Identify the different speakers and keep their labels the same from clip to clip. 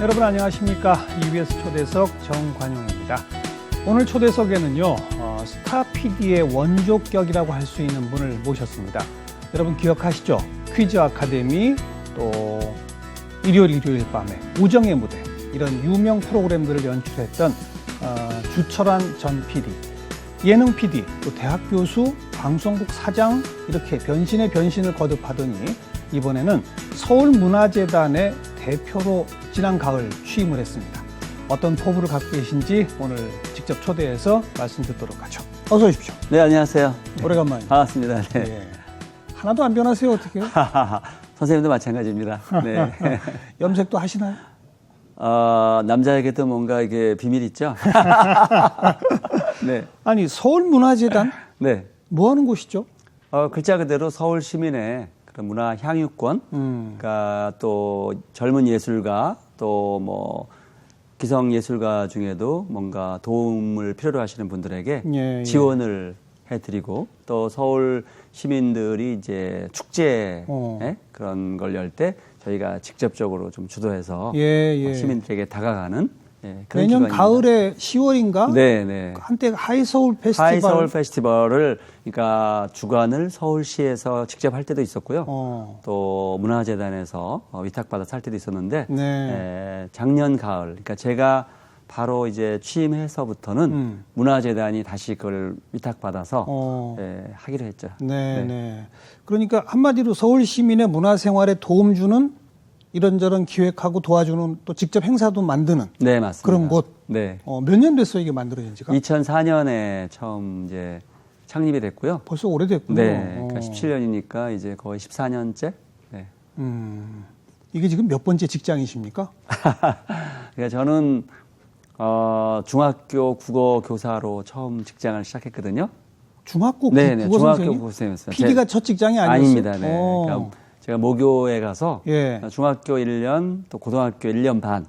Speaker 1: 여러분 안녕하십니까? EBS 초대석 정관용입니다. 오늘 초대석에는요, 스타 PD의 원조격이라고 할 수 있는 분을 모셨습니다. 여러분 기억하시죠? 퀴즈 아카데미, 또 일요일 밤에 우정의 무대, 이런 유명 프로그램들을 연출했던 주철환 전 PD, 예능 PD, 또 대학 교수, 방송국 사장, 이렇게 변신의 변신을 거듭하더니 이번에는 서울문화재단의 대표로 지난 가을 취임을 했습니다. 어떤 포부를 갖고 계신지 오늘 직접 초대해서 말씀 듣도록 하죠. 어서 오십시오.
Speaker 2: 네, 안녕하세요.
Speaker 1: 오래간만입니다.
Speaker 2: 반갑습니다. 네.
Speaker 1: 예. 하나도 안 변하세요, 어떻게요?
Speaker 2: 선생님도 마찬가지입니다. 네.
Speaker 1: 염색도 하시나요?
Speaker 2: 남자에게도 뭔가 이게 비밀 있죠? 네.
Speaker 1: 아니, 서울문화재단?
Speaker 2: 네.
Speaker 1: 뭐 하는 곳이죠?
Speaker 2: 글자 그대로 서울 시민의 그런 문화 향유권, 그러니까 또 젊은 예술가, 또 뭐 기성 예술가 중에도 뭔가 도움을 필요로 하시는 분들에게
Speaker 1: 예.
Speaker 2: 지원을 해드리고, 또 서울 시민들이 이제 축제 그런 걸 열 때 저희가 직접적으로 좀 주도해서
Speaker 1: 예.
Speaker 2: 시민들에게 다가가는 그런
Speaker 1: 매년
Speaker 2: 기관입니다.
Speaker 1: 가을에 10월인가?
Speaker 2: 네.
Speaker 1: 한때 하이서울 페스티벌.
Speaker 2: 하이서울 페스티벌을 그러니까 주관을 서울시에서 직접 할 때도 있었고요. 또 문화재단에서 위탁받아서 할 때도 있었는데 작년 가을, 그러니까 제가 바로 이제 취임해서부터는 문화재단이 다시 그걸 위탁받아서 하기로 했죠.
Speaker 1: 네. 그러니까 한마디로 서울 시민의 문화생활에 도움 주는 이런저런 기획하고 도와주는 또 직접 행사도 만드는.
Speaker 2: 네, 맞습니다.
Speaker 1: 그런 곳.
Speaker 2: 네.
Speaker 1: 몇 년 됐어요, 이게 만들어진 지가?
Speaker 2: 2004년에 처음 이제 창립이 됐고요.
Speaker 1: 벌써 오래됐군요.
Speaker 2: 네. 그러니까 17년이니까 이제 거의 14년째. 네.
Speaker 1: 이게 지금 몇 번째 직장이십니까?
Speaker 2: 그러니까 저는 중학교 국어 교사로 처음 직장을 시작했거든요.
Speaker 1: 중학교
Speaker 2: 네,
Speaker 1: 국어
Speaker 2: 중학교
Speaker 1: 선생님?
Speaker 2: 국어 선생님이었어요.
Speaker 1: PD가 첫 직장이 아니었어요?
Speaker 2: 아닙니다. 네. 그러니까 제가 모교에 가서 중학교 1년, 또 고등학교 1년 반,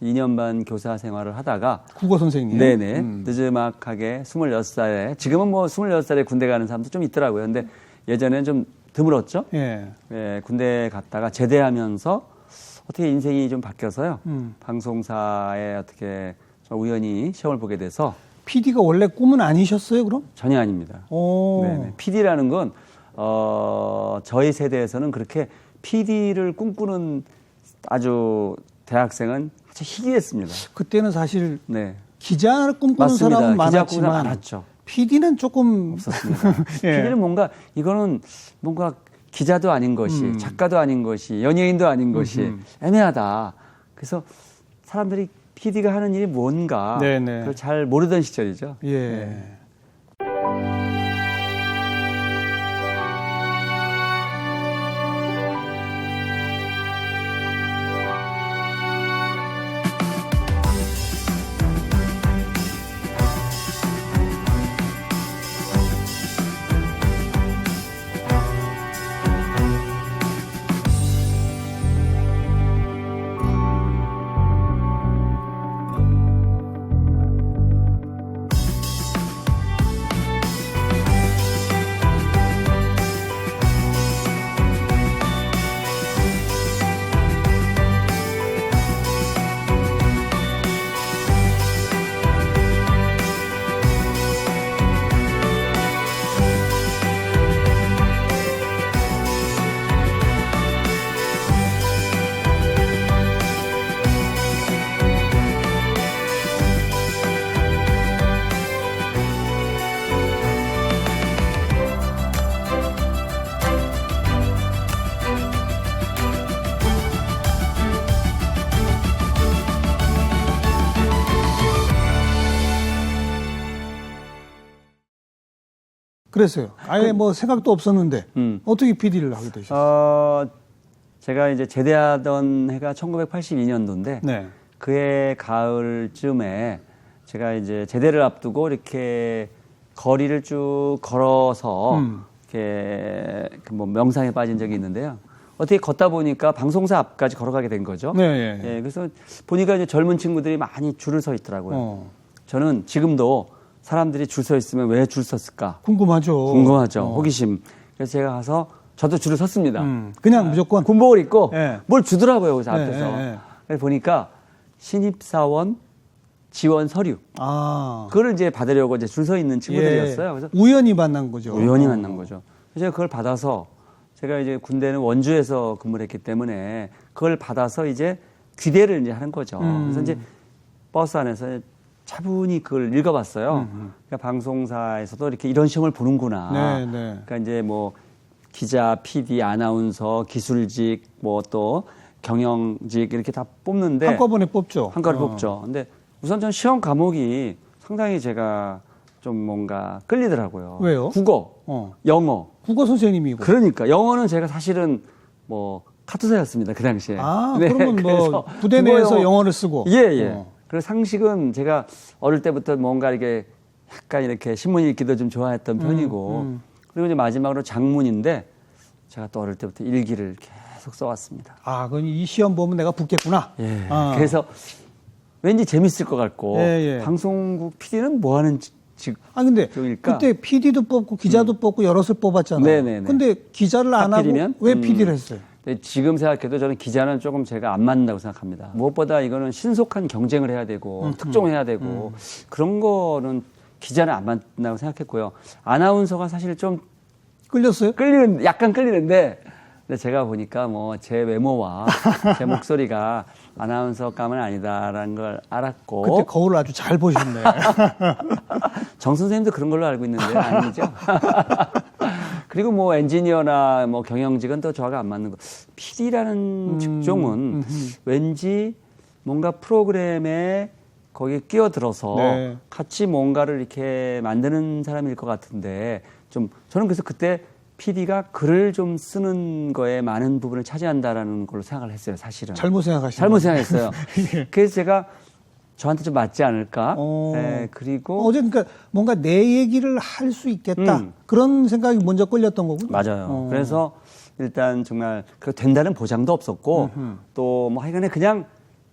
Speaker 2: 2년 반 교사 생활을 하다가
Speaker 1: 국어 선생님?
Speaker 2: 네네. 늦지막하게 26살에, 지금은 뭐 26살에 군대 가는 사람도 좀 있더라고요. 근데 예전에는 좀 드물었죠. 군대 갔다가 제대하면서 어떻게 인생이 좀 바뀌어서요. 방송사에 어떻게 우연히 시험을 보게 돼서.
Speaker 1: PD가 원래 꿈은 아니셨어요, 그럼?
Speaker 2: 전혀 아닙니다. 네네. PD라는 건 저희 세대에서는 그렇게 PD를 꿈꾸는 아주 대학생은 아주 희귀했습니다.
Speaker 1: 그때는 사실 기자를 꿈꾸는
Speaker 2: 맞습니다.
Speaker 1: 사람은
Speaker 2: 기자
Speaker 1: 많았지만
Speaker 2: 많았죠.
Speaker 1: PD는 조금
Speaker 2: 없었습니다. PD는 뭔가 이거는 뭔가 기자도 아닌 것이, 작가도 아닌 것이, 연예인도 아닌 것이 애매하다. 그래서 사람들이 PD가 하는 일이 뭔가 그걸 잘 모르던 시절이죠.
Speaker 1: 그랬어요. 아예 뭐 생각도 없었는데 어떻게 PD를 하게 되셨어요?
Speaker 2: 제가 이제 제대하던 해가 1982년도인데 그해 가을쯤에 제가 이제 제대를 앞두고 이렇게 거리를 쭉 걸어서 이렇게 뭐 명상에 빠진 적이 있는데요. 어떻게 걷다 보니까 방송사 앞까지 걸어가게 된 거죠. 그래서 보니까 이제 젊은 친구들이 많이 줄을 서 있더라고요. 저는 지금도 사람들이 줄 서 있으면 왜 줄 섰을까?
Speaker 1: 궁금하죠.
Speaker 2: 호기심. 그래서 제가 가서 저도 줄을 섰습니다.
Speaker 1: 그냥 무조건
Speaker 2: 군복을 입고 뭘 주더라고요. 그래서 앞에서. 그래서 보니까 신입사원 지원 서류. 그걸 이제 받으려고 이제 줄 서 있는 친구들이었어요. 그래서
Speaker 1: 우연히 만난 거죠.
Speaker 2: 우연히 만난 거죠. 그래서 제가 그걸 받아서 제가 이제 군대는 원주에서 근무를 했기 때문에 그걸 받아서 이제 귀대를 이제 하는 거죠. 그래서 이제 버스 안에서 차분히 그걸 읽어봤어요. 그러니까 방송사에서도 이렇게 이런 시험을 보는구나. 그러니까 이제 뭐 기자, PD, 아나운서, 기술직, 뭐 또 경영직 이렇게 다 뽑는데
Speaker 1: 한꺼번에 뽑죠.
Speaker 2: 한꺼번에 뽑죠. 근데 우선 전 시험 과목이 상당히 제가 좀 뭔가 끌리더라고요.
Speaker 1: 왜요?
Speaker 2: 국어, 영어.
Speaker 1: 국어 선생님이고.
Speaker 2: 그러니까 영어는 제가 사실은 뭐 카투사였습니다 그 당시에.
Speaker 1: 그러면 뭐 부대 내에서 영어를 쓰고.
Speaker 2: 예. 그리고 상식은 제가 어릴 때부터 뭔가 이렇게 약간 이렇게 신문 읽기도 좀 좋아했던 편이고. 그리고 이제 마지막으로 작문인데 제가 또 어릴 때부터 일기를 계속 써왔습니다.
Speaker 1: 그럼 이 시험 보면 내가 붙겠구나.
Speaker 2: 예. 그래서 왠지 재밌을 것 같고 방송국 PD는 뭐 하는
Speaker 1: 근데
Speaker 2: 직종일까?
Speaker 1: 그때 PD도 뽑고 기자도 뽑고 여럿을 뽑았잖아요.
Speaker 2: 네네네.
Speaker 1: 근데 기자를 안 하고 왜 PD를 했어요?
Speaker 2: 지금 생각해도 저는 기자는 조금 제가 안 맞는다고 생각합니다. 무엇보다 이거는 신속한 경쟁을 해야 되고 특종해야 되고 그런 거는 기자는 안 맞는다고 생각했고요. 아나운서가 사실 좀
Speaker 1: 끌렸어요?
Speaker 2: 약간 끌리는데 근데 제가 보니까 뭐 제 외모와 제 목소리가 아나운서감은 아니다라는 걸 알았고.
Speaker 1: 그때 거울을 아주 잘 보셨네.
Speaker 2: 정 선생님도 그런 걸로 알고 있는데 아니죠? 그리고 뭐 엔지니어나 뭐 경영직은 또 저하고 안 맞는 거. PD라는 직종은 왠지 뭔가 프로그램에 거기에 끼어들어서 같이 뭔가를 이렇게 만드는 사람일 것 같은데 좀 저는 그래서 그때 PD가 글을 좀 쓰는 거에 많은 부분을 차지한다라는 걸로 생각을 했어요, 사실은.
Speaker 1: 잘못
Speaker 2: 생각했어요. 그래서 제가 저한테 좀 맞지 않을까? 그리고
Speaker 1: 그러니까 뭔가 내 얘기를 할 수 있겠다. 그런 생각이 먼저 끌렸던 거군요.
Speaker 2: 맞아요. 그래서 일단 정말 그 된다는 보장도 없었고 또 뭐 하여간에 그냥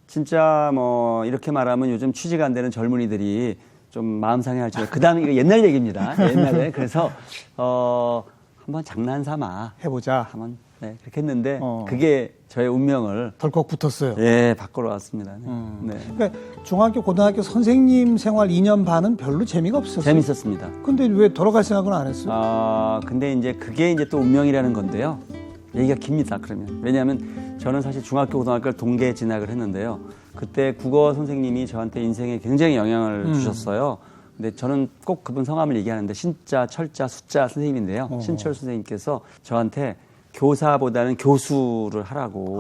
Speaker 2: 진짜 뭐 이렇게 말하면 요즘 취지가 안 되는 젊은이들이 좀 마음 상해할지. 그다음에 이거 옛날 얘기입니다. 옛날에. 그래서 한번 장난삼아
Speaker 1: 해보자.
Speaker 2: 한번 그렇게 했는데 그게 저의 운명을
Speaker 1: 덜컥 붙었어요.
Speaker 2: 바꾸러 왔습니다.
Speaker 1: 그러니까 중학교, 고등학교 선생님 생활 2년 반은 별로 재미가 없었어요.
Speaker 2: 재밌었습니다.
Speaker 1: 근데 왜 돌아갈 생각은 안 했어요?
Speaker 2: 근데 이제 그게 이제 또 운명이라는 건데요. 얘기가 깁니다. 그러면 왜냐하면 저는 사실 중학교, 고등학교를 동계 진학을 했는데요. 그때 국어 선생님이 저한테 인생에 굉장히 영향을 주셨어요. 근데 저는 꼭 그분 성함을 얘기하는데 신자, 철자, 숫자 선생님인데요. 신철 선생님께서 저한테 교사보다는 교수를 하라고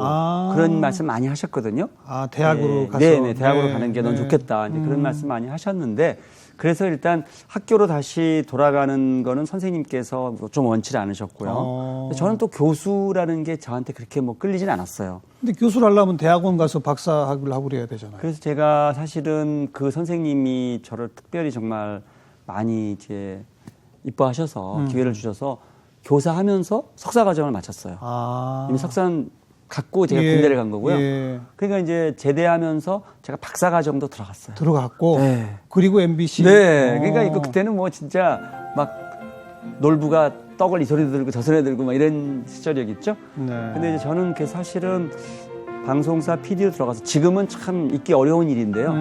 Speaker 2: 그런 말씀 많이 하셨거든요.
Speaker 1: 대학으로 가서.
Speaker 2: 네, 대학으로 가는 게 넌 좋겠다. 이제 그런 말씀 많이 하셨는데 그래서 일단 학교로 다시 돌아가는 거는 선생님께서 좀 원치 않으셨고요. 저는 또 교수라는 게 저한테 그렇게 뭐 끌리진 않았어요.
Speaker 1: 근데 교수를 하려면 대학원 가서 박사학위를 하고 그래야 되잖아요.
Speaker 2: 그래서 제가 사실은 그 선생님이 저를 특별히 정말 많이 이제 이뻐하셔서 기회를 주셔서 교사하면서 석사 과정을 마쳤어요. 이미 석사는 갖고 제가 군대를 간 거고요. 그러니까 이제 제대하면서 제가 박사 과정도
Speaker 1: 들어갔고. 그리고 MBC.
Speaker 2: 그러니까 그때는 뭐 진짜 막 놀부가 떡을 이 소리 들고 저 소리 들고 막 이런 시절이었겠죠. 근데 이제 저는 그 사실은 방송사 PD로 들어가서 지금은 참 있기 어려운 일인데요.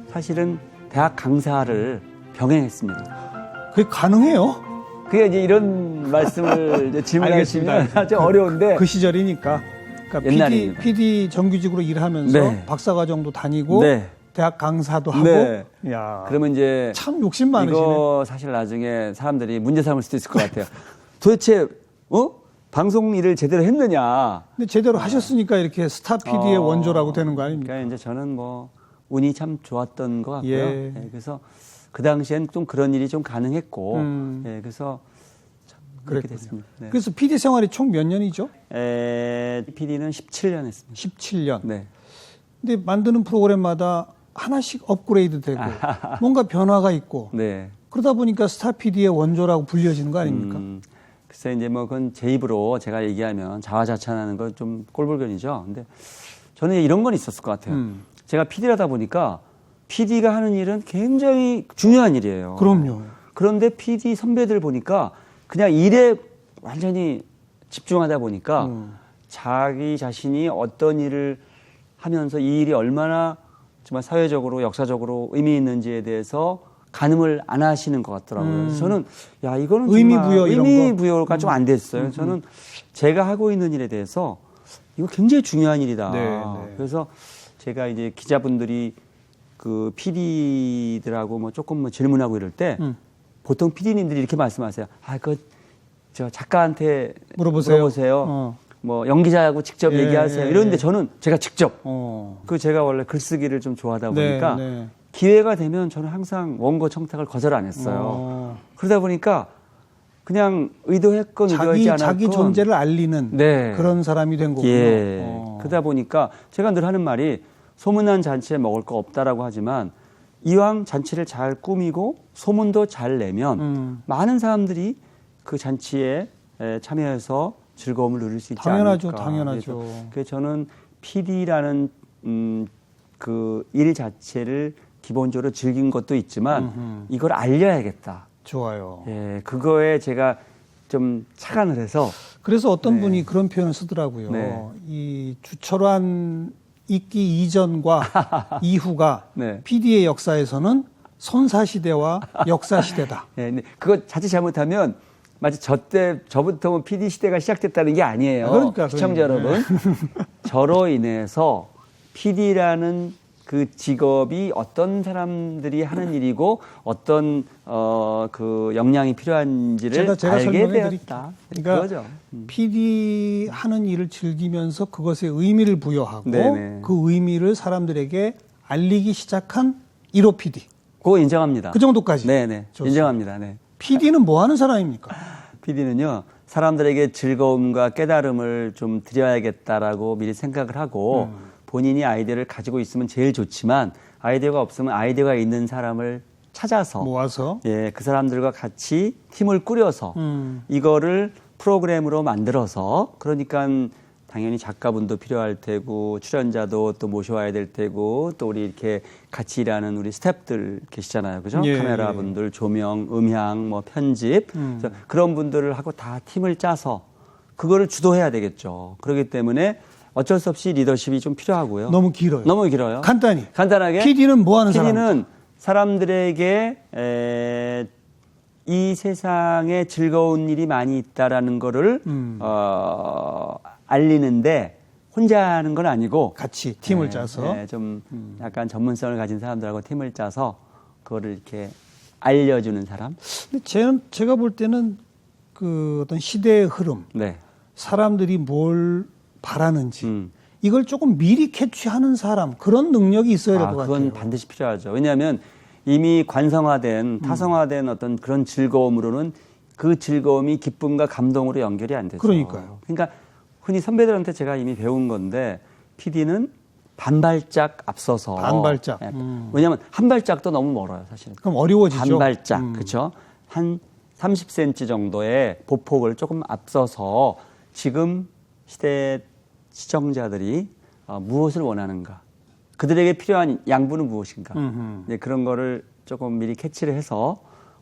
Speaker 2: 사실은 대학 강사를 병행했습니다.
Speaker 1: 그게 가능해요?
Speaker 2: 그게 이제 이런 말씀을 이제 질문하시면 아주 어려운데
Speaker 1: 그 시절이니까. 그러니까
Speaker 2: 옛날입니다.
Speaker 1: PD 정규직으로 일하면서 박사과정도 다니고 대학 강사도 하고. 야,
Speaker 2: 그러면 이제
Speaker 1: 참 욕심 많으시네.
Speaker 2: 이거 사실 나중에 사람들이 문제 삼을 수도 있을 것 같아요. 도대체 방송 일을 제대로 했느냐?
Speaker 1: 근데 제대로 하셨으니까 이렇게 스타 PD의 원조라고 되는 거 아닙니까?
Speaker 2: 그러니까 이제 저는 뭐 운이 참 좋았던 것 같고요. 그래서 그 당시엔 좀 그런 일이 좀 가능했고, 그래서 참 그렇게 됐습니다.
Speaker 1: 그래서 PD 생활이 총 몇 년이죠?
Speaker 2: PD는 17년 했습니다.
Speaker 1: 17년. 근데 만드는 프로그램마다 하나씩 업그레이드 되고 뭔가 변화가 있고 그러다 보니까 스타 PD의 원조라고 불려지는 거 아닙니까?
Speaker 2: 글쎄 이제 뭐 그건 제 입으로 제가 얘기하면 자화자찬하는 건 좀 꼴불견이죠. 근데 저는 이런 건 있었을 것 같아요. 제가 PD라다 보니까 PD가 하는 일은 굉장히 중요한 일이에요.
Speaker 1: 그럼요.
Speaker 2: 그런데 PD 선배들 보니까 그냥 일에 완전히 집중하다 보니까 자기 자신이 어떤 일을 하면서 이 일이 얼마나 정말 사회적으로 역사적으로 의미 있는지에 대해서 가늠을 안 하시는 것 같더라고요. 그래서 저는 야 이거는 의미 부여가 좀 안 됐어요. 저는 제가 하고 있는 일에 대해서 이거 굉장히 중요한 일이다.
Speaker 1: 네.
Speaker 2: 그래서 제가 이제 기자분들이 그 PD들하고 뭐 조금 뭐 질문하고 이럴 때 보통 PD님들이 이렇게 말씀하세요. 저 작가한테 물어보세요. 뭐 연기자하고 직접 얘기하세요. 이러는데 저는 제가 직접. 제가 원래 글쓰기를 좀 좋아하다 보니까 기회가 되면 저는 항상 원고 청탁을 거절 안 했어요. 그러다 보니까 그냥 의도했건 의도하지 않았건
Speaker 1: 자기 존재를 알리는 그런 사람이 된 거군요.
Speaker 2: 예. 그러다 보니까 제가 늘 하는 말이 소문난 잔치에 먹을 거 없다라고 하지만 이왕 잔치를 잘 꾸미고 소문도 잘 내면 많은 사람들이 그 잔치에 참여해서 즐거움을 누릴 수 있지 않을까.
Speaker 1: 당연하죠.
Speaker 2: 그래서 저는 PD라는 그 일 자체를 기본적으로 즐긴 것도 있지만 이걸 알려야겠다.
Speaker 1: 좋아요.
Speaker 2: 예, 그거에 제가 좀 착안을 해서
Speaker 1: 그래서 어떤 분이 그런 표현을 쓰더라고요. 이 주철환 있기 이전과 이후가 PD의 역사에서는 선사시대와 역사시대다.
Speaker 2: 네, 그거 자칫 잘못하면 마치 저부터 PD 시대가 시작됐다는 게 아니에요. 시청자 여러분. 저로 인해서 PD라는 그 직업이 어떤 사람들이 하는 일이고 어떤 그 역량이 필요한지를
Speaker 1: 제가
Speaker 2: 알게 되었다.
Speaker 1: 그러니까
Speaker 2: 그거죠.
Speaker 1: PD 하는 일을 즐기면서 그것에 의미를 부여하고 그 의미를 사람들에게 알리기 시작한 1호 PD.
Speaker 2: 그거 인정합니다.
Speaker 1: 그 정도까지.
Speaker 2: 네네. 인정합니다. 네.
Speaker 1: PD는 뭐 하는 사람입니까?
Speaker 2: PD는요, 사람들에게 즐거움과 깨달음을 좀 드려야겠다라고 미리 생각을 하고 본인이 아이디어를 가지고 있으면 제일 좋지만 아이디어가 없으면 아이디어가 있는 사람을 찾아서
Speaker 1: 모아서
Speaker 2: 그 사람들과 같이 팀을 꾸려서 이거를 프로그램으로 만들어서 그러니까 당연히 작가분도 필요할 테고 출연자도 또 모셔와야 될 테고 또 우리 이렇게 같이 일하는 우리 스태프들 계시잖아요. 그죠? 카메라 분들, 조명, 음향, 뭐 편집 그런 분들을 하고 다 팀을 짜서 그거를 주도해야 되겠죠. 그렇기 때문에 어쩔 수 없이 리더십이 좀 필요하고요.
Speaker 1: 너무 길어요.
Speaker 2: 너무 길어요. 간단하게
Speaker 1: PD는 뭐 하는 사람?
Speaker 2: PD는 사람들에게 이 세상에 즐거운 일이 많이 있다라는 거를 알리는데 혼자 하는 건 아니고
Speaker 1: 같이 팀을 짜서
Speaker 2: 좀 약간 전문성을 가진 사람들하고 팀을 짜서 그거를 이렇게 알려주는 사람.
Speaker 1: 근데 제가 볼 때는 그 어떤 시대의 흐름, 사람들이 뭘 바라는지 이걸 조금 미리 캐치하는 사람 그런 능력이 있어야 될 것 같아요.
Speaker 2: 그건 반드시 필요하죠. 왜냐하면 이미 관성화된 타성화된 어떤 그런 즐거움으로는 그 즐거움이 기쁨과 감동으로 연결이 안 되죠.
Speaker 1: 그러니까요.
Speaker 2: 그러니까 흔히 선배들한테 제가 이미 배운 건데 PD는 반발짝 앞서서 왜냐하면 한 발짝도 너무 멀어요, 사실은.
Speaker 1: 그럼 어려워지죠.
Speaker 2: 한 발짝, 그렇죠? 한 30cm 정도의 보폭을 조금 앞서서 지금 시대 시청자들이 무엇을 원하는가, 그들에게 필요한 양분은 무엇인가, 그런 거를 조금 미리 캐치를 해서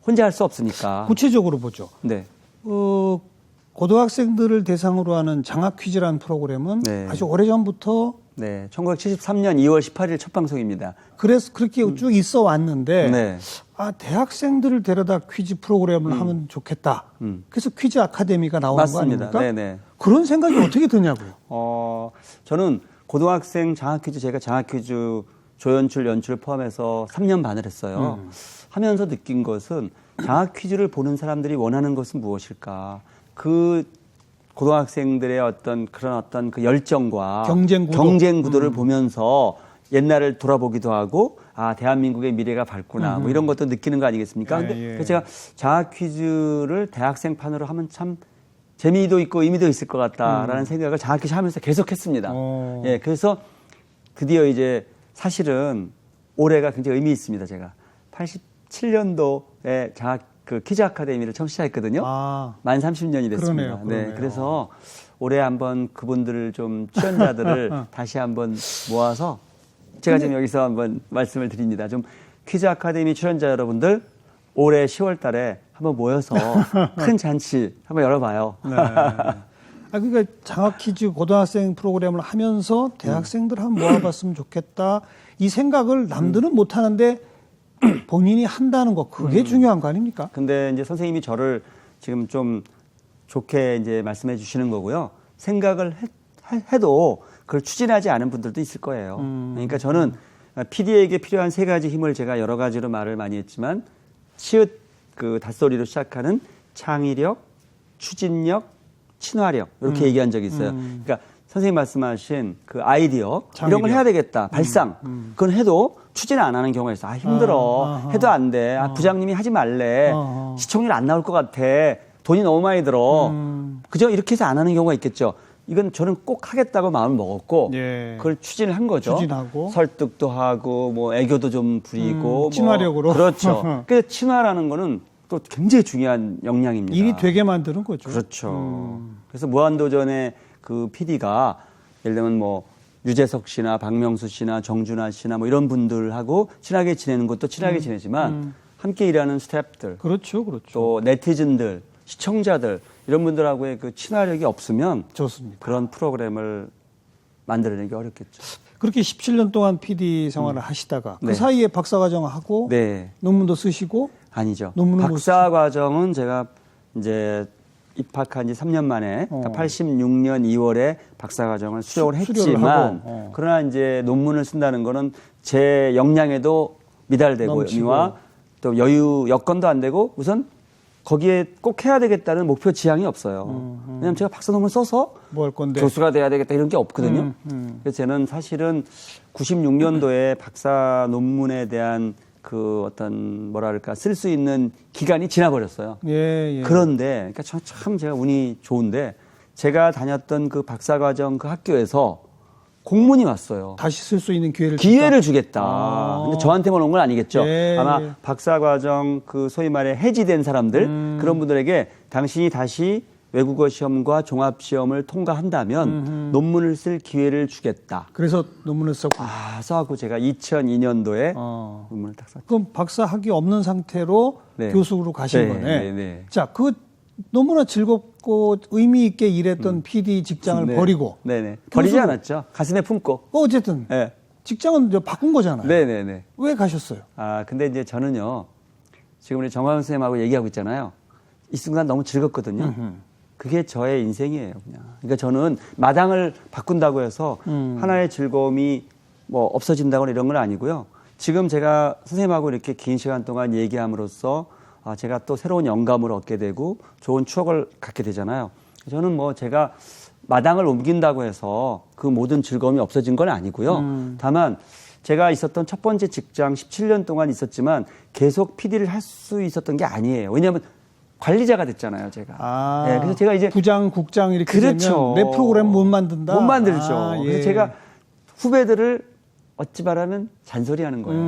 Speaker 2: 혼자 할 수 없으니까.
Speaker 1: 구체적으로 보죠. 고등학생들을 대상으로 하는 장학 퀴즈라는 프로그램은 아주 오래전부터
Speaker 2: 1973년 2월 18일 첫 방송입니다.
Speaker 1: 그래서 그렇게 쭉 있어 왔는데 대학생들을 데려다 퀴즈 프로그램을 하면 좋겠다. 그래서 퀴즈 아카데미가 나오는
Speaker 2: 맞습니다.
Speaker 1: 거 아닙니까? 그런 생각이 어떻게 드냐고요?
Speaker 2: 저는 고등학생 장학 퀴즈, 제가 장학 퀴즈 조연출, 연출 포함해서 3년 반을 했어요. 하면서 느낀 것은 장학 퀴즈를 보는 사람들이 원하는 것은 무엇일까? 그 고등학생들의 어떤 그 열정과 경쟁 구도를 보면서 옛날을 돌아보기도 하고 대한민국의 미래가 밝구나 뭐 이런 것도 느끼는 거 아니겠습니까? 근데 그래서 제가 장학 퀴즈를 대학생판으로 하면 참 재미도 있고 의미도 있을 것 같다라는 생각을 장학 퀴즈 하면서 계속했습니다. 그래서 드디어 이제 사실은 올해가 굉장히 의미 있습니다. 제가 87년도에 그 퀴즈 아카데미를 처음 시작했거든요. 만 30년이 됐습니다.
Speaker 1: 그러네요.
Speaker 2: 그래서 올해 한번 그분들을 좀 출연자들을 다시 한번 모아서 제가 지금 여기서 한번 말씀을 드립니다. 좀 퀴즈 아카데미 출연자 여러분들 올해 10월 달에 한번 모여서 큰 잔치 한번 열어봐요.
Speaker 1: 그러니까 장학 퀴즈 고등학생 프로그램을 하면서 대학생들 한번 모아봤으면 좋겠다. 이 생각을 남들은 못 하는데 본인이 한다는 거 그게 중요한 거 아닙니까?
Speaker 2: 근데 이제 선생님이 저를 지금 좀 좋게 이제 말씀해 주시는 거고요. 생각을 해도 그걸 추진하지 않은 분들도 있을 거예요. 그러니까 저는 PD에게 필요한 세 가지 힘을 제가 여러 가지로 말을 많이 했지만 치읓 그 닷소리로 시작하는 창의력, 추진력, 친화력 이렇게 얘기한 적이 있어요. 그러니까 선생님 말씀하신 그 아이디어
Speaker 1: 창의력.
Speaker 2: 이런 걸 해야 되겠다. 발상. 그건 해도 추진 안 하는 경우가 있어. 아 힘들어. 해도 안 돼. 아 부장님이 하지 말래. 시청률 안 나올 것 같아. 돈이 너무 많이 들어. 그죠? 이렇게 해서 안 하는 경우가 있겠죠. 이건 저는 꼭 하겠다고 마음을 먹었고
Speaker 1: 예.
Speaker 2: 그걸 추진을 한 거죠.
Speaker 1: 추진하고
Speaker 2: 설득도 하고 뭐 애교도 좀 부리고
Speaker 1: 친화력으로.
Speaker 2: 뭐 그렇죠. 그래서 친화라는 거는 또 굉장히 중요한 역량입니다.
Speaker 1: 일이 되게 만드는 거죠.
Speaker 2: 그렇죠. 그래서 무한도전의 그 PD가 예를 들면 뭐 유재석 씨나 박명수 씨나 정준하 씨나 뭐 이런 분들하고 친하게 지내는 것도 친하게 지내지만 함께 일하는 스태프들,
Speaker 1: 그렇죠, 그렇죠.
Speaker 2: 또 네티즌들, 시청자들 이런 분들하고의 그 친화력이 없으면
Speaker 1: 좋습니다.
Speaker 2: 그런 프로그램을 만들어내기 어렵겠죠.
Speaker 1: 그렇게 17년 동안 PD 생활을 하시다가 그
Speaker 2: 네.
Speaker 1: 사이에 박사과정하고
Speaker 2: 네,
Speaker 1: 논문도 쓰시고
Speaker 2: 아니죠.
Speaker 1: 논문은
Speaker 2: 박사 과정은 제가 이제 입학한 지 3년 만에 그러니까 86년 2월에 박사 과정을 수료를
Speaker 1: 수료를
Speaker 2: 했지만
Speaker 1: 하고,
Speaker 2: 그러나 이제 논문을 쓴다는 거는 제 역량에도 미달되고
Speaker 1: 넘치고.
Speaker 2: 또 여건도 안 되고 우선 거기에 꼭 해야 되겠다는 목표 지향이 없어요. 왜냐하면 제가 박사 논문 써서
Speaker 1: 뭐 할 건데
Speaker 2: 교수가 돼야 되겠다 이런 게 없거든요. 그래서 저는 사실은 96년도에 박사 논문에 대한 그 어떤 뭐랄까 쓸 수 있는 기간이 지나버렸어요.
Speaker 1: 예, 예.
Speaker 2: 그런데 그러니까 참 제가 운이 좋은데 제가 다녔던 그 박사과정 그 학교에서 공문이 왔어요.
Speaker 1: 다시 쓸 수 있는 기회를
Speaker 2: 주겠다.
Speaker 1: 아.
Speaker 2: 근데 저한테만 온 건 아니겠죠.
Speaker 1: 예,
Speaker 2: 아마
Speaker 1: 예.
Speaker 2: 박사과정 그 소위 말해 해지된 사람들 그런 분들에게 당신이 다시 외국어 시험과 종합 시험을 통과한다면 논문을 쓸 기회를 주겠다.
Speaker 1: 그래서 논문을 썼고.
Speaker 2: 써갖고 제가 2002년도에
Speaker 1: 어.
Speaker 2: 논문을 딱 썼죠.
Speaker 1: 그럼 박사 학위 없는 상태로
Speaker 2: 네.
Speaker 1: 교수로 가신
Speaker 2: 네,
Speaker 1: 거네.
Speaker 2: 네, 네.
Speaker 1: 자, 그 너무나 즐겁고 의미 있게 일했던 PD 직장을
Speaker 2: 네.
Speaker 1: 버리고.
Speaker 2: 네네. 버리지
Speaker 1: 교수로-
Speaker 2: 않았죠. 가슴에 품고.
Speaker 1: 어쨌든
Speaker 2: 네.
Speaker 1: 직장은 이제 바꾼 거잖아요.
Speaker 2: 네네네.
Speaker 1: 왜 가셨어요?
Speaker 2: 근데 이제 저는요, 지금 우리 정화영 선생님하고 얘기하고 있잖아요. 이 순간 너무 즐겁거든요. 그게 저의 인생이에요, 그냥. 그러니까 저는 마당을 바꾼다고 해서 하나의 즐거움이 뭐 없어진다거나 이런 건 아니고요. 지금 제가 선생님하고 이렇게 긴 시간 동안 얘기함으로써 제가 또 새로운 영감을 얻게 되고 좋은 추억을 갖게 되잖아요. 저는 뭐 제가 마당을 옮긴다고 해서 그 모든 즐거움이 없어진 건 아니고요. 다만 제가 있었던 첫 번째 직장 17년 동안 있었지만 계속 PD를 할 수 있었던 게 아니에요. 왜냐하면 관리자가 됐잖아요, 제가. 네, 그래서 제가 이제
Speaker 1: 부장, 국장 이렇게
Speaker 2: 그렇죠.
Speaker 1: 되면 내 프로그램 못 만든다.
Speaker 2: 못 만들죠.
Speaker 1: 예.
Speaker 2: 그래서 제가 후배들을 어찌 말하면 잔소리하는 거예요.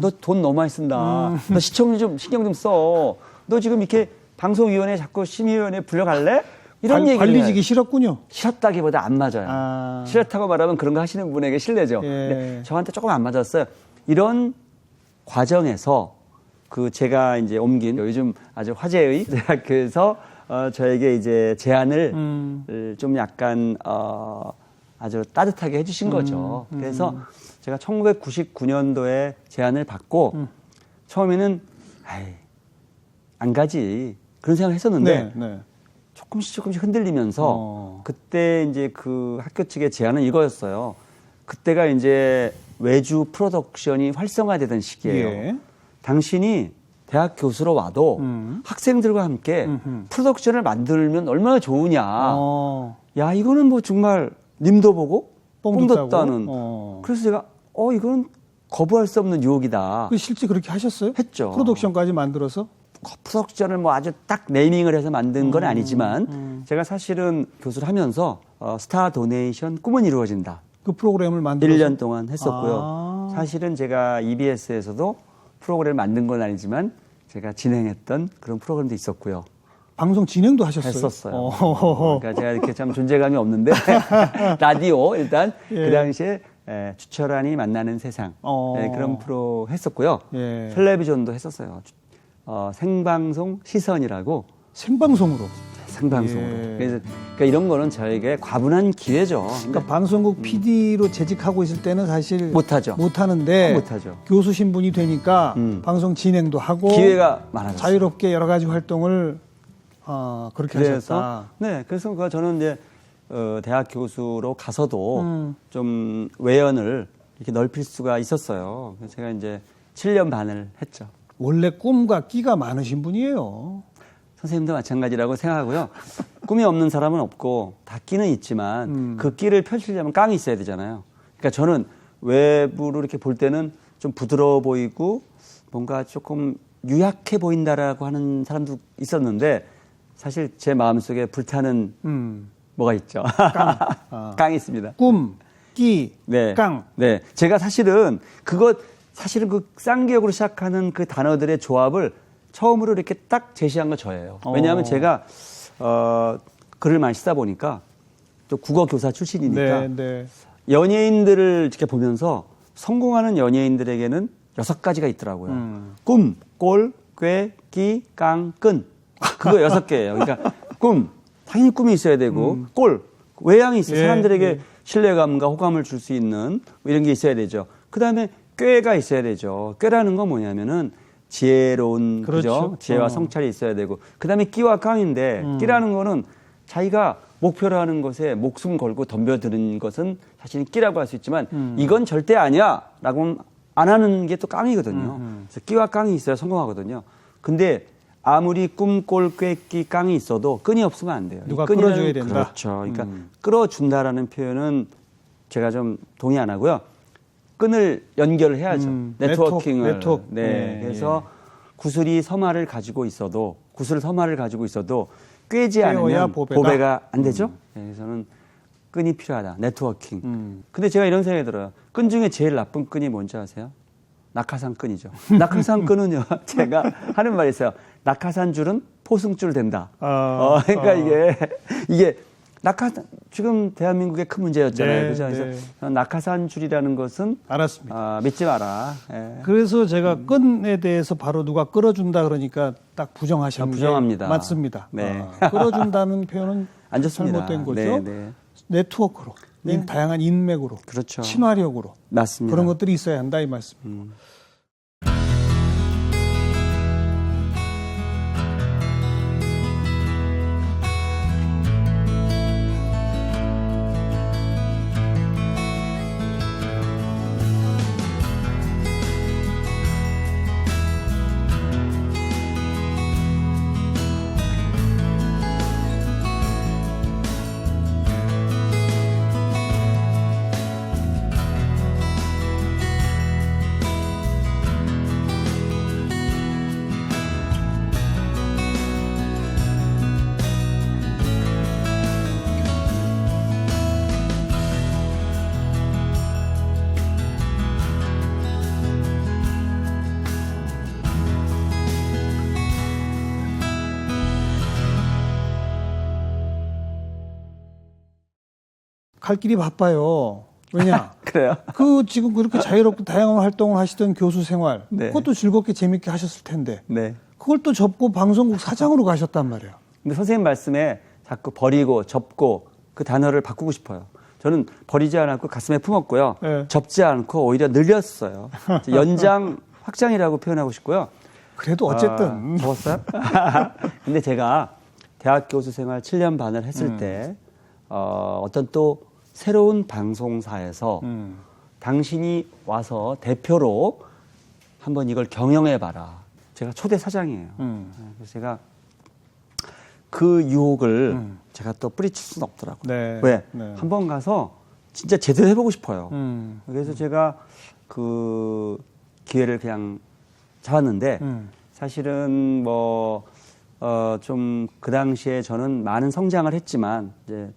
Speaker 2: 너 돈 너무 많이 쓴다. 너 시청률 좀 신경 좀 써. 너 지금 이렇게 방송위원회 자꾸 심의위원회 불려갈래? 이런 얘기를
Speaker 1: 관리직이 싫었군요.
Speaker 2: 싫었다기보다 안 맞아요. 싫다고 말하면 그런 거 하시는 분에게 실례죠.
Speaker 1: 예.
Speaker 2: 근데 저한테 조금 안 맞았어요. 이런 과정에서 그 제가 이제 옮긴 요즘 아주 화제의 대학교에서 저에게 이제 제안을 좀 약간 아주 따뜻하게 해주신 거죠. 그래서 제가 1999년도에 제안을 받고 처음에는 안 가지 그런 생각을 했었는데
Speaker 1: 네.
Speaker 2: 조금씩 흔들리면서 그때 이제 그 학교 측의 제안은 이거였어요. 그때가 이제 외주 프로덕션이 활성화되던 시기예요.
Speaker 1: 예.
Speaker 2: 당신이 대학 교수로 와도 학생들과 함께 프로덕션을 만들면 얼마나 좋으냐. 야, 이거는 뭐 정말 님도 보고 뽕 뒀다는. 그래서 제가 이거는 거부할 수 없는 유혹이다.
Speaker 1: 실제 그렇게 하셨어요?
Speaker 2: 했죠.
Speaker 1: 프로덕션까지 만들어서?
Speaker 2: 프로덕션을 뭐 아주 딱 네이밍을 해서 만든 건 아니지만 제가 사실은 교수를 하면서 스타 도네이션 꿈은 이루어진다.
Speaker 1: 그 프로그램을 만들어서
Speaker 2: 1년 동안 했었고요. 사실은 제가 EBS에서도 프로그램을 만든 건 아니지만 제가 진행했던 그런 프로그램도 있었고요.
Speaker 1: 방송 진행도 하셨어요?
Speaker 2: 했었어요. 그러니까 제가 이렇게 참 존재감이 없는데 라디오 일단 그 당시에 주철환이 만나는 세상 그런 프로 했었고요. 텔레비전도 했었어요. 생방송 시선이라고
Speaker 1: 생방송으로
Speaker 2: 생방송으로.
Speaker 1: 예.
Speaker 2: 그래서 그러니까 이런 거는 저에게 과분한 기회죠.
Speaker 1: 그러니까 방송국 PD로 재직하고 있을 때는 사실
Speaker 2: 못하죠.
Speaker 1: 못하는데
Speaker 2: 못하죠.
Speaker 1: 교수 신분이 되니까 방송 진행도 하고
Speaker 2: 기회가 많아졌어요.
Speaker 1: 자유롭게 여러 가지 활동을 그렇게 하셨다.
Speaker 2: 네, 그래서 저는 이제 대학 교수로 가서도 좀 외연을 이렇게 넓힐 수가 있었어요. 그래서 제가 이제 7년 반을 했죠.
Speaker 1: 원래 꿈과 끼가 많으신 분이에요.
Speaker 2: 선생님도 마찬가지라고 생각하고요. 꿈이 없는 사람은 없고 다 끼는 있지만 그 끼를 펼치려면 깡이 있어야 되잖아요. 그러니까 저는 외부로 이렇게 볼 때는 좀 부드러워 보이고 뭔가 조금 유약해 보인다라고 하는 사람도 있었는데 사실 제 마음속에 불타는 뭐가 있죠. 깡이 있습니다.
Speaker 1: 꿈, 끼,
Speaker 2: 네.
Speaker 1: 깡.
Speaker 2: 네. 제가 사실은 그 쌍기역으로 시작하는 그 단어들의 조합을 처음으로 이렇게 딱 제시한 건 저예요. 왜냐하면 제가 글을 많이 쓰다 보니까 또 국어 교사 출신이니까 연예인들을 이렇게 보면서 성공하는 연예인들에게는 6가지가 있더라고요. 꿈, 꼴, 꾀, 끼, 깡, 끈. 그거 6개예요. 그러니까 꿈, 당연히 꿈이 있어야 되고 꼴, 외양이 있어요. 사람들에게 신뢰감과 호감을 줄 수 있는 이런 게 있어야 되죠. 그다음에 꾀가 있어야 되죠. 꾀라는 건 뭐냐면은 지혜로운 그죠? 지혜와 성찰이 있어야 되고 그다음에 끼와 깡인데 끼라는 거는 자기가 목표로 하는 것에 목숨 걸고 덤벼드는 것은 사실은 끼라고 할 수 있지만 이건 절대 아니야라고 안 하는 게 또 깡이거든요. 그래서 끼와 깡이 있어야 성공하거든요. 근데 아무리 꿈, 꼴, 꾀, 끼, 깡이 있어도 끈이 없으면 안 돼요.
Speaker 1: 누가 끌어줘야 된다.
Speaker 2: 그렇죠. 그러니까 끌어준다라는 표현은 제가 좀 동의 안 하고요. 끈을 연결을 해야죠. 네트워킹을. 네. 그래서 구슬이 서마를 가지고 있어도 꿰지 않으면 보배가 안 되죠. 네, 그래서는 끈이 필요하다. 네트워킹. 근데 제가 이런 생각이 들어요. 끈 중에 제일 나쁜 끈이 뭔지 아세요? 낙하산 끈이죠. 낙하산 끈은요. 제가 하는 말이 있어요. 낙하산 줄은 포승줄 된다. 그러니까 이게 지금 대한민국의 큰 문제였잖아요.
Speaker 1: 네,
Speaker 2: 그죠? 그래서 낙하산 줄이라는 것은
Speaker 1: 알았습니다.
Speaker 2: 믿지 마라. 예.
Speaker 1: 그래서 제가 끈에 대해서 바로 누가 끌어준다 그러니까 딱 부정하셨는데
Speaker 2: 부정합니다.
Speaker 1: 맞습니다.
Speaker 2: 네.
Speaker 1: 끌어준다는 표현은
Speaker 2: 안 좋습니다.
Speaker 1: 잘못된 거죠.
Speaker 2: 네, 네.
Speaker 1: 네트워크로, 다양한 인맥으로,
Speaker 2: 그렇죠.
Speaker 1: 친화력으로
Speaker 2: 맞습니다.
Speaker 1: 그런 것들이 있어야 한다 이 말씀입니다. 갈 길이 바빠요. 왜냐?
Speaker 2: 그래요?
Speaker 1: 지금 그렇게 자유롭고 다양한 활동을 하시던 교수 생활,
Speaker 2: 네.
Speaker 1: 그것도 즐겁게 재밌게 하셨을 텐데,
Speaker 2: 네.
Speaker 1: 그걸 또 접고 방송국 사장으로 가셨단 말이에요.
Speaker 2: 근데 선생님 말씀에 자꾸 버리고 접고 그 단어를 바꾸고 싶어요. 저는 버리지 않았고 가슴에 품었고요.
Speaker 1: 네.
Speaker 2: 접지 않고 오히려 늘렸어요. 연장, 확장이라고 표현하고 싶고요.
Speaker 1: 그래도 어쨌든.
Speaker 2: 접었어요? 근데 제가 대학 교수 생활 7년 반을 했을 때 어떤 또 새로운 방송사에서 당신이 와서 대표로 한번 이걸 경영해봐라. 제가 초대 사장이에요. 그래서 제가 그 유혹을 제가 또 뿌리칠 수는 없더라고요.
Speaker 1: 네.
Speaker 2: 왜?
Speaker 1: 네.
Speaker 2: 한번 가서 진짜 제대로 해보고 싶어요. 그래서 제가 그 기회를 그냥 잡았는데 사실은 좀 그 당시에 저는 많은 성장을 했지만 이제